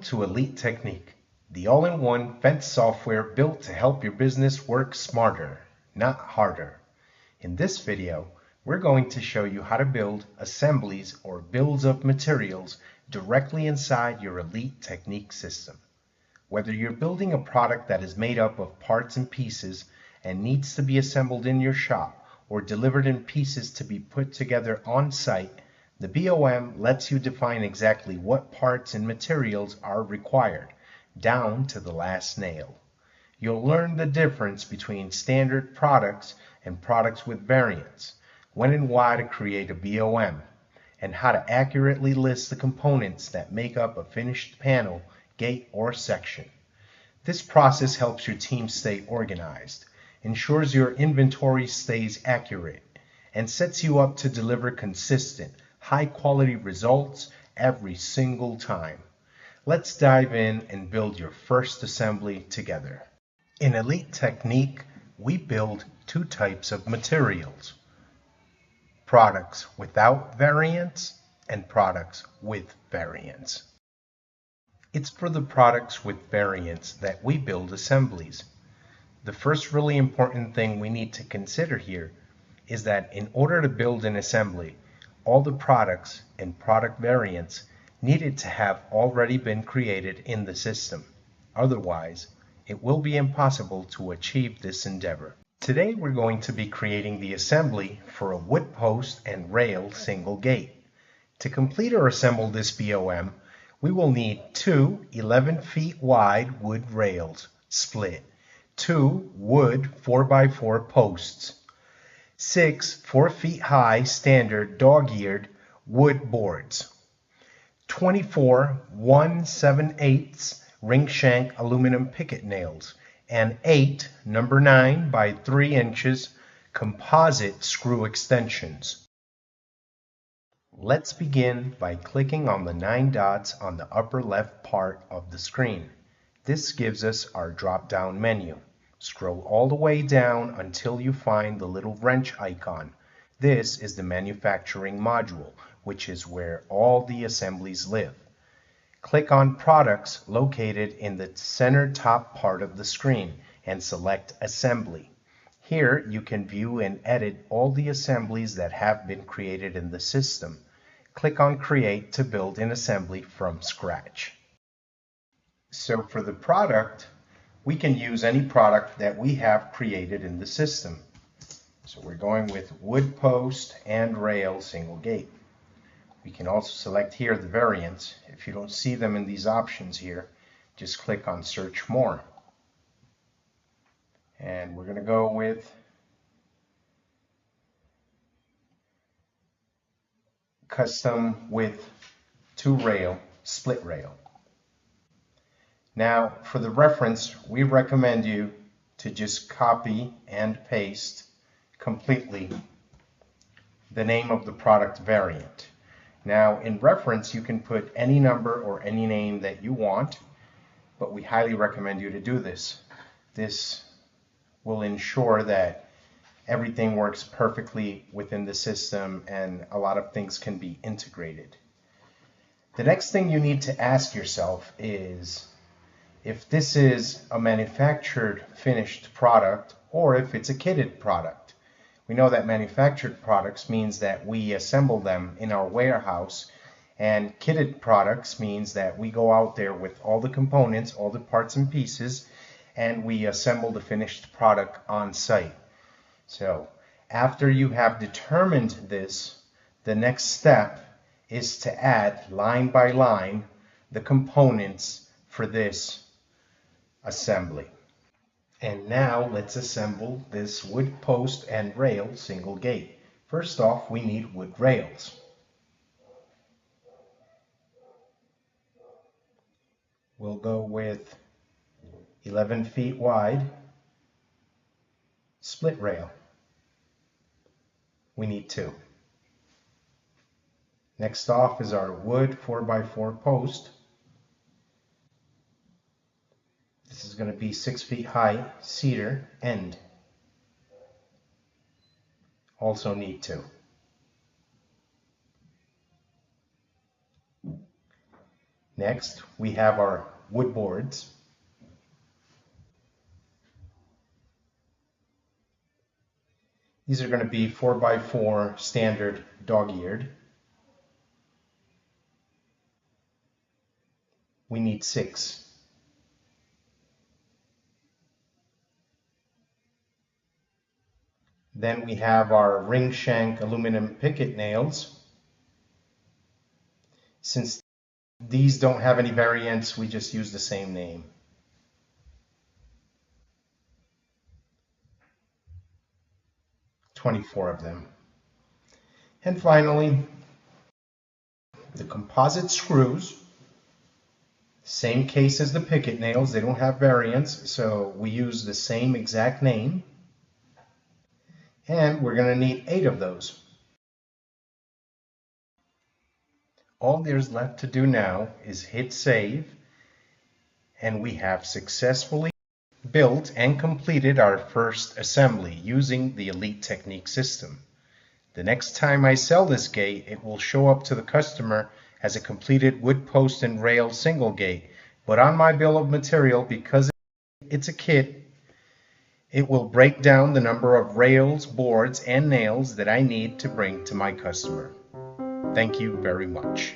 Welcome to Elite Technique, the all-in-one fence software built to help your business work smarter, not harder. In this video, we're going to show you how to build assemblies or bills of materials directly inside your Elite Technique system. Whether you're building a product that is made up of parts and pieces and needs to be assembled in your shop or delivered in pieces to be put together on site, the BOM lets you define exactly what parts and materials are required, down to the last nail. You'll learn the difference between standard products and products with variants, when and why to create a BOM, and how to accurately list the components that make up a finished panel, gate, or section. This process helps your team stay organized, ensures your inventory stays accurate, and sets you up to deliver consistent, high-quality results every single time. Let's dive in and build your first assembly together. In Elite Technique, we build two types of materials: products without variants and products with variants. It's for the products with variants that we build assemblies. The first really important thing we need to consider here is that in order to build an assembly, all the products and product variants needed to have already been created in the system. Otherwise, it will be impossible to achieve this endeavor. Today we're going to be creating the assembly for a wood post and rail single gate. To complete or assemble this BOM, we will need two 11 feet wide wood rails, split, two wood 4x4 posts, 6 4 feet high standard dog-eared wood boards, 24 1/7/8 ring shank aluminum picket nails, and 8 number 9 by 3 inches composite screw extensions. Let's begin by clicking on the 9 dots on the upper left part of the screen. This gives us our drop-down menu. Scroll all the way down until you find the little wrench icon. This is the manufacturing module, which is where all the assemblies live. Click on Products located in the center top part of the screen and select Assembly. Here you can view and edit all the assemblies that have been created in the system. Click on Create to build an assembly from scratch. So for the product, we can use any product that we have created in the system. So we're going with wood post and rail single gate. We can also select here the variants. If you don't see them in these options here, just click on Search More. And we're going to go with custom with 2 rail, split rail. Now, for the reference, we recommend you to just copy and paste completely the name of the product variant. Now, in reference, you can put any number or any name that you want, but we highly recommend you to do this. This will ensure that everything works perfectly within the system and a lot of things can be integrated. The next thing you need to ask yourself is if this is a manufactured finished product or if it's a kitted product. We know that manufactured products means that we assemble them in our warehouse, and kitted products means that we go out there with all the components, all the parts and pieces, and we assemble the finished product on site. So after you have determined this, the next step is to add line by line the components for this assembly. And now let's assemble this wood post and rail single gate. First off, we need wood rails. We'll go with 11 feet wide split rail. We need 2. Next off is our wood 4x4 post. This is going to be 6 feet high cedar end. Also need 2. Next, we have our wood boards. These are going to be 4x4 standard dog-eared. We need 6. Then we have our ring shank aluminum picket nails. Since these don't have any variants, we just use the same name. $24 of them. And finally, the composite screws. Same case as the picket nails, they don't have variants, so we use the same exact name. And we're going to need 8 of those. All there's left to do now is hit save, and we have successfully built and completed our first assembly using the Elite Technique system. The next time I sell this gate, it will show up to the customer as a completed wood post and rail single gate, but on my bill of material, because it's a kit, it will break down the number of rails, boards, and nails that I need to bring to my customer. Thank you very much.